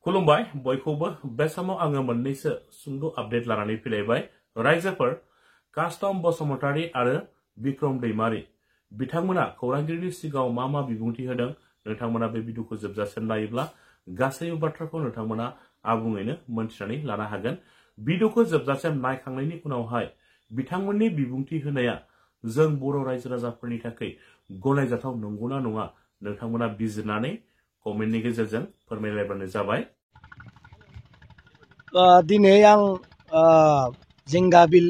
खुलुमबाय बयखौबो बे समाव आङो मोननैसो सुंद' आपडेट लानानै फैलायबाय। रायजोफोर कास्टम बसुमतारी आरो बिक्रम दैमारी बिथांमोना खौरांगिरिनि सिगाङाव मा बिबुंथि होदों नोंथांमोना बे भिडिअखौ जोबजासिम नायोब्ला गासैबो बाथ्राखौ नोंथांमोना आबुङैनो मोनथिनानै लानो हागोन। भिडिअखौ जोबजासिम नायखांनायनि उनावहाय बिथांमोननि बिबुंथि होनाया जों बर' रायजो राजाफोरनि थाखाय गनायजाथाव नंगौना नङा नोंथांमोना बिजिरनानै कमेन्टनि गेजेरजों फोरमायलायबानो जाबाय। दिनै आं जिंगाबिल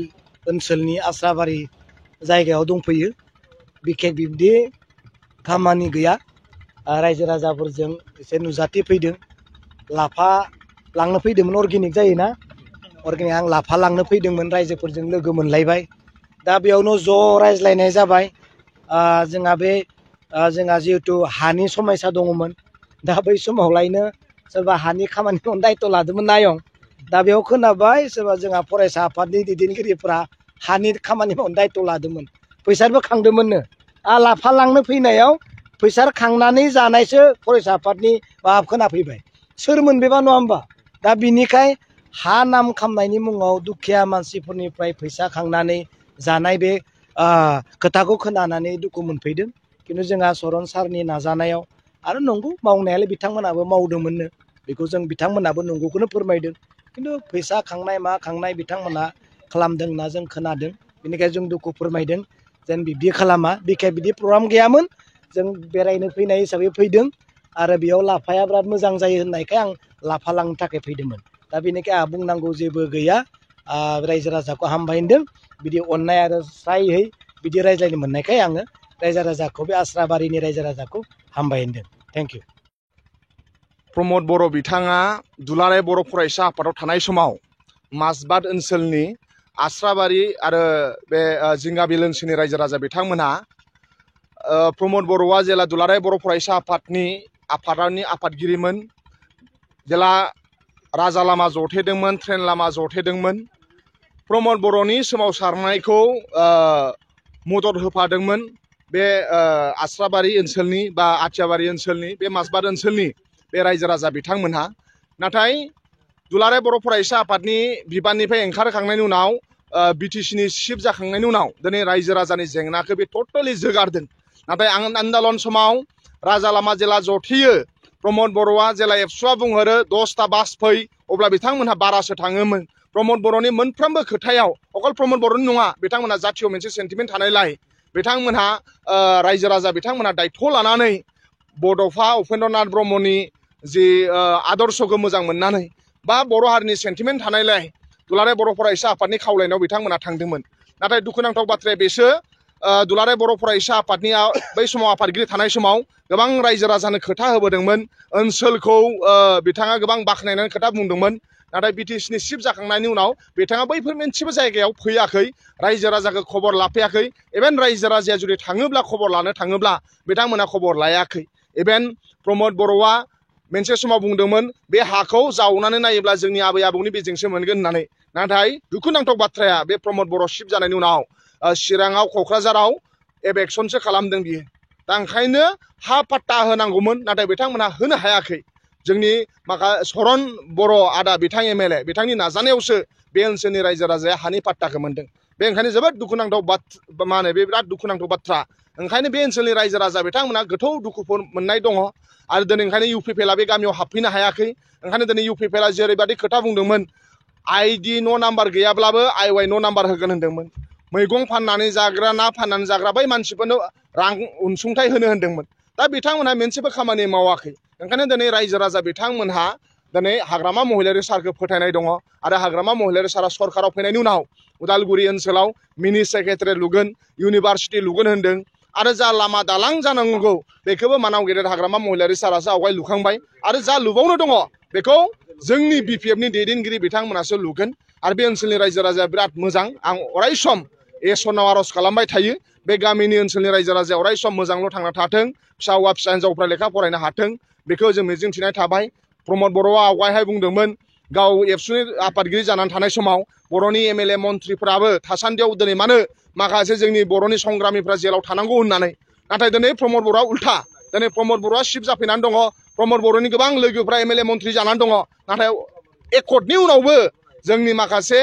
ओनसोलनि आस्राबारि जायगायाव दंफैयो। बिखेक बिब्दि खामानि गैया। रायजो राजाफोरजों एसे नुजाथि फैदों। लाफा लांनो फैदोंमोन, अर्गेनिक जायोना, अर्गेनिक आं लाफा लांनो फैदोंमोन, रायजोफोरजों लोगो मोनलायबाय। दा बेयावनो ज' रायज्लायनाय जाबाय। जोंहा जिहेतु हानि समस्या दङमोन। दा बै समावलायनो सोरबा हानि खामानि मावनो दायथ' लादोंमोन नायं। दा बेयाव खोनाबाय सोरबा जोंहा फरायसा आफादनि दैदेनगिरिफ्रा हानि खामानि मावनो दायथ' लादोंमोन, फैसाबो खांदोंमोननो। लाफा लांनो फैनायाव फैसा खांनानै जानायसो फरायसा आफादनि माबा खोनाफैबाय। सोरमोन बेबा नङा होमबा? दा बिनिखाय हा नाम खामनायनि मुङाव दुखिया मानसिफोरनिफ्राय फैसा खांनानै जानाय बे खोथाखौ खोनानानै दुखु मोनफैदों। खिन्थु जोंहा सरन सारनि नाजानायाव आरो नंगौ मावनायालाय बिथांमोनाबो मावदोंमोननो, बेखौ जों बिथांमोनाबो नंगौखौनो फोरमायदों। खिन्थु फैसा खांनाय मा खांनाय बिथांमोना खालामदों होनना जों खोनादों। बेनिखायनो जों दुखु फोरमायदों जेन बिब्दि खालामा। बिखेक बिदि प्रग्राम गैयामोन, जों बेरायनो फैनाय हिसाबै फैदों आरो बेयाव लाफाया बिराद मोजां जायो होननायखाय आं लाफा लांनो थाखाय फैदोंमोन। दा बेनिखाय आंहा बुंनांगौ जेबो गैया। रायजो राजाखौ हामबाय होनदों। बिदि अननाय आरो स्रायै बिदि रायज्लायनो मोननायखाय आङो रायजो राजाखौ, बे आस्राबारिनि रायजो राजाखौ हामबाय होनदों। Thank you. प्रमद बर' बिथाङा दुलाराय बर' फरायसा आफादाव थानाय समाव माजबाद ओनसोलनि आस्राबारि आरो बे जिंगाबिल ओनसोलनि रायजो राजा बिथांमोनहा प्रमद बर'आ जेला दुलाराय बर' फरायसा आफादनि आफादगिरिमोन, जेला राजा लामा जथेदोंमोन, ट्रेन लामा जथेदोंमोन, प्रमद बर'नि सोमावसारनायखौ मदद होफादोंमोन बे आस्राबारि ओनसोलनि बा आथियाबारि ओनसोलनि बे माजबाद ओनसोलनि बे रायजो राजा बिथांमोनहा। नाथाय दुलाराय बर' फरायसा आफादनि बिबाननिफ्राय ओंखारखांनायनि उनाव बिटिसिनि चिफ जाखांनायनि उनाव दिनै रायजो राजानि जेंनाखौ बे टटेलि जोगारदों। नाथाय आन्दालन समाव राजा लामा जेला जथेयो, प्रमद बर'आ जेला एबसुआ बुंहरो 10टा बास फै, अब्ला बिथांमोनहा बारासो थाङोमोन। प्रमद बर'नि मोनफ्रोमबो खोथायाव, अकल प्रमद बर'नि नङा, बिथांमोनहा जाथियाव मोनसे सेन्टिमेन्ट थानायलाय बिथांमोनहा रायजो राजा बिथांमोनहा दायथ' लानानै बड'फा उपेन्द्रनाथ ब्रह्मनि जि आदर्शखौ मोजां मोननानै बा बर' हारिनि सेन्टिमेन्ट थानायलाय दुलाराय बर' फरायसा आफादनि खावलायनायाव बिथांमोनहा थांदोंमोन। नाथाय दुखुनांथाव बाथ्राया बेसो, दुलाराय बर' फरायसा आफादनि बै समाव आफादगिरि थानाय समाव गोबां रायजो राजानो खोथा होबोदोंमोन, ओनसोलखौ बिथाङा गोबां बाख्नायनानै खोथा बुंदोंमोन। नाथाय बिटिसिनि चिफ जाखांनायनि उनाव बिथाङा बैफोर मोनसेबो जायगायाव फैयाखै, रायजो राजाखौ खबर लाफैयाखै। इभेन रायजो राजाया जुदि थाङोब्ला, खबर लानो थाङोब्ला बिथांमोनहा खबर लायाखै। इभेन प्रमद बर'आ मोनसे समाव बुंदोंमोन बे हाखौ जावनानै नायोब्ला जोंनि आबै आबौनि बेजोंसो मोनगोन होननानै। नाथाय दुखुनांथाव बाथ्राया बे प्रमद बर' चिफ जानायनि उनाव चिराङाव, क'क्राझाराव एबेक्सनसो खालामदों बियो। दा ओंखायनो हा पाट्टा होनांगौमोन, नाथाय बिथांमोनहा होनो हायाखै। जोंनि सरन बर' आदा बिथां MLA बिथांनि नाजानायावसो बे ओनसोलनि रायजो राजाया हानि पाट्टाखौ मोनदों। बे ओंखायनो जोबोद दुखुनांथाव बे बिराद दुखुनांथाव बाथ्रा। ओंखायनो बे ओनसोलनि रायजो राजा बिथांमोनहा गोथौ दुखुफोर मोननाय दङ। आरो दिनै ओंखायनो UPPL बे गामियाव हाबफैनो हायाखै। ओंखायनो दिनै UPPL जेरैबायदि खोथा बुंदोंमोन, ID न' नाम्बार गैयाब्लाबो IY न' नाम्बार होगोन होनदोंमोन। मैगं फाननानै जाग्रा, ना फाननानै जाग्रा बै मानसिफोरनो रां अनसुंथाइ होनो होनदोंमोन। दा बिथांमोनहा मोनसेबो खामानि मावाखै। ओंखायनो दिनै रायजो राजा बिथांमोनहा दिनै हाग्रामा महिलारि सारखौ फोथायनाय दङ। आरो हाग्रामा महिलारि सारा सरकाराव फैनायनि उनाव उदालगुरि ओनसोलाव मिनि सेक्रेटारि लुगोन, इउनिभारसिटि लुगोन होनदों। आरो जा लामा दालां जानांगौ बेखौबो मानाव गेदेर हाग्रामा महिलारि सारासो आवगाय लुखांबाय। आरो जा लुबावनो दङ बेखौ जोंनि BPFनि दैदेनगिरि बिथांमोनासो लुगोन। आरो बे ओनसोलनि रायजो राजाया बिराद मोजां। आं अराय सम इसोरनाव आर'ज खालामबाय थायो, बे गामिनि ओनसोलनि रायजो राजाया अराय सम मोजांल' थांना थाथों, फिसा हौवा फिसा हिन्जावफ्रा लेखा फरायनो हाथों, बेखौ जों मिजिंथिनाय थाबाय। प्रमद बर'आ आवगायहाय बुंदोंमोन गाव एबसुनि आफादगिरि जानानै थानाय समाव बर'नि MLA मन्थ्रिफोराबो थासान्दियाव दिनै मानो माखासे जोंनि बर'नि संग्रामिफ्रा जेलाव थानांगौ होननानै। नाथाय दिनै प्रमद बर'आ उल्था, दिनै प्रमद बर'आ चिफ जाफैनानै दङ। प्रमद बर'नि गोबां लोगोफ्रा एमएलए मन्त्रि जानानै दङ नाथाय एकर्डनि उनावबो जोंनि माखासे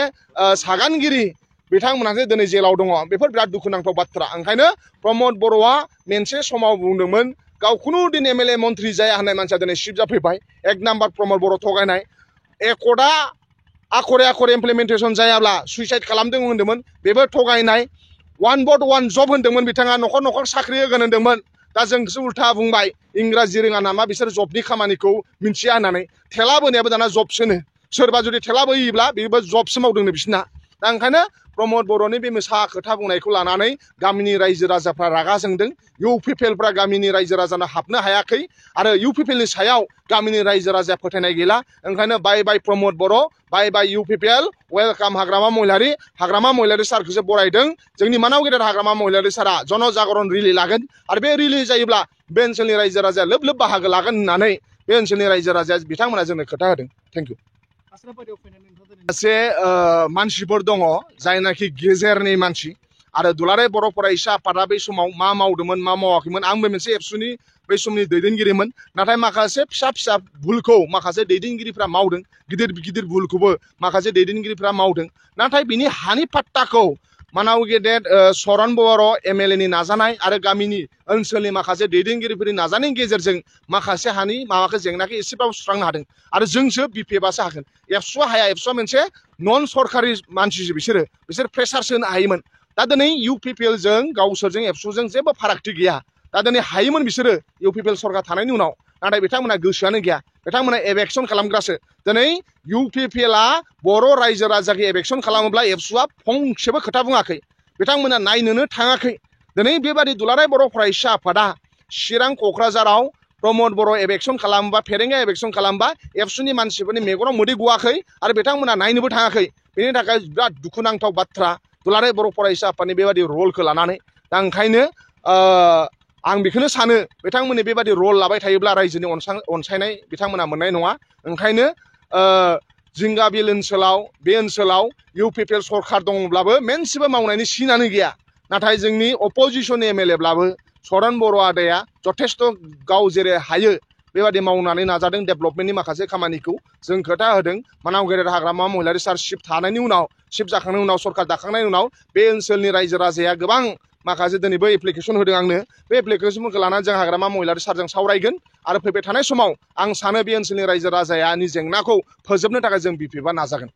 सागानगिरि बिथांमोनहासो दिनै जेलाव दङ बेफोर बिराद दुखुनांथाव बाथ्रा ओंखायनो प्रमद बर'आ मोनसे समाव बुंदोंमोन गाव खुनु दिन एमएलए मन्त्रि जाया होननाय मानसिया दिनै शिफ्ट जाफैबाय एक नाम्बार प्रमद बर' थगायनाय एकर्डआ आखरे आखरे इमप्लिमेन्टेसन जायाब्ला सुइसाइड खालामदों होनदोंमोन बेबो थगायनाय वान भट वान जब होनदोंमोन बिथाङा न'खर न'खर साख्रि होगोन होनदोंमोन दा जोंसो उल्था बुंबाय इंराजि रोङा नामा बिसोर जबनि खामानिखौ मिन्थिया होननानै थेला बोनायाबो दाना जबसोनो सोरबा जुदि थेला बोयोब्ला बेबो जबसो मावदोंनो बिसिना दा ओंखायनो प्रमद बर'नि बे मोसा खोथा बुंनायखौ लानानै गामिनि रायजो राजाफ्रा रागा जोंदों इउपिपिएलफ्रा गामिनि रायजो राजानो हाबनो हायाखै आरो इउपिपिएलनि सायाव गामिनि रायजो राजाया फोथायनाय गैला ओंखायनो बाय बाय प्रमद बर' बाय बाय इउपिपिएल वेलकाम हाग्रामा महिलारि सारखौसो बरायदों जोंनि मानाव गेदेर हाग्रामा महिलारि सारा जनजागरन रिलि लागोन आरो बे रिलि जायोब्ला बे ओनसोलनि रायजो राजाया लोब लोब बाहागो लागोन होननानै बे ओनसोलनि रायजो राजाया बिथांमोना जोंनो खोथा होदों थेंक इउ माखासे मानसिफोर दङ जायनाखि गेजेरनि मानसि आरो दुलाराय बर' फरायसा आफादा बै समाव मा मावदोंमोन मा मावाखैमोन आंबो मोनसे एबसुनि बै समनि दैदेनगिरिमोन नाथाय माखासे फिसा फिसा भुलखौ माखासे दैदेनगिरिफ्रा मावदों गिदिर गिदिर भुलखौबो माखासे दैदेनगिरिफ्रा मावदों नाथाय बिनि हानि पाट्टाखौ मानाव गेदेर सरन बर' एमएलएनि नाजानाय आरो गामिनि ओनसोलनि माखासे दैदेनगिरिफोरनि नाजानायनि गेजेरजों माखासे हानि माबाखौ जेंनाखौ एसेबाबो सुस्रांनो हादों आरो जोंसो बिपिएफआसो हागोन एबसुआ हाया एबसुआ मोनसे नन सरकारि मानसिसो बिसोर प्रेसारसो होनो हायोमोन दा दिनै इउपिपिएलजों गावसोरजों एबसुजों जेबो फारागथि गैया दा दिनै हायोमोन बिसोरो इउपिपिएल सरकार थानायनि उनाव नाथाय बिथांमोना गोसोआनो गैया बिथांमोना एभेक्सन खालामग्रासो दिनै इउपिपिएलआ बर' रायजो राजाखौ एभेक्सन खालामोब्ला एबसुआ फंसेबो खोथा बुङाखै बिथांमोना नायनोनो थाङाखै दिनै बेबादि दुलाराय बर' फरायसा आफादा चिरां क'क्राझाराव प्रमद बर' एभेक्सन खालामोबा फेरेंगा एभेक्सन खालामोबा एबसुनि मानसिफोरनि मेगनाव मोदै गवाखै आरो बिथांमोना नायनोबो थाङाखै बेनि थाखाय बिराद दुखुनांथाव बाथ्रा दुलाराय बर' फरायसा आफादनि बेबादि रलखौ लानानै दा ओंखायनो आं बेखौनो सानो बिथांमोननि बेबादि रल लाबाय थायोब्ला रायजोनि अनसायनाय बिथांमोना मोननाय नङा ओंखायनो जिंगाबिल ओनसोलाव बे ओनसोलाव इउपिपिएल सरकार दङब्लाबो मोनसेबो मावनायनि सिनानो गैया नाथाय जोंनि अपोजिसन एमएलएब्लाबो सरन बर' आदाया जथेस्थ' गाव जेरै हायो बेबादि मावनानै नाजादों डेभेलपमेन्टनि माखासे खामानिखौ जों खोथा होदों मानाव गेदेर हाग्रामा महिलारि सार शिफ्ट थानायनि उनाव शिफ्ट जाखांनायनि उनाव सरकार दाखांनायनि उनाव बे ओनसोलनि रायजो राजाया गोबां माखासे दिनैबो एप्लिकेसन होदों आंनो बे एप्लिकेसनफोरखौ लानानै जों हाग्रामा महिलारि सारजों सावरायगोन आरो फैबाय थानाय समाव आं सानो बे ओनसोलनि रायजो राजानि जेंनाखौ फोजोबनो थाखाय जों बिपिएफआ नाजागोन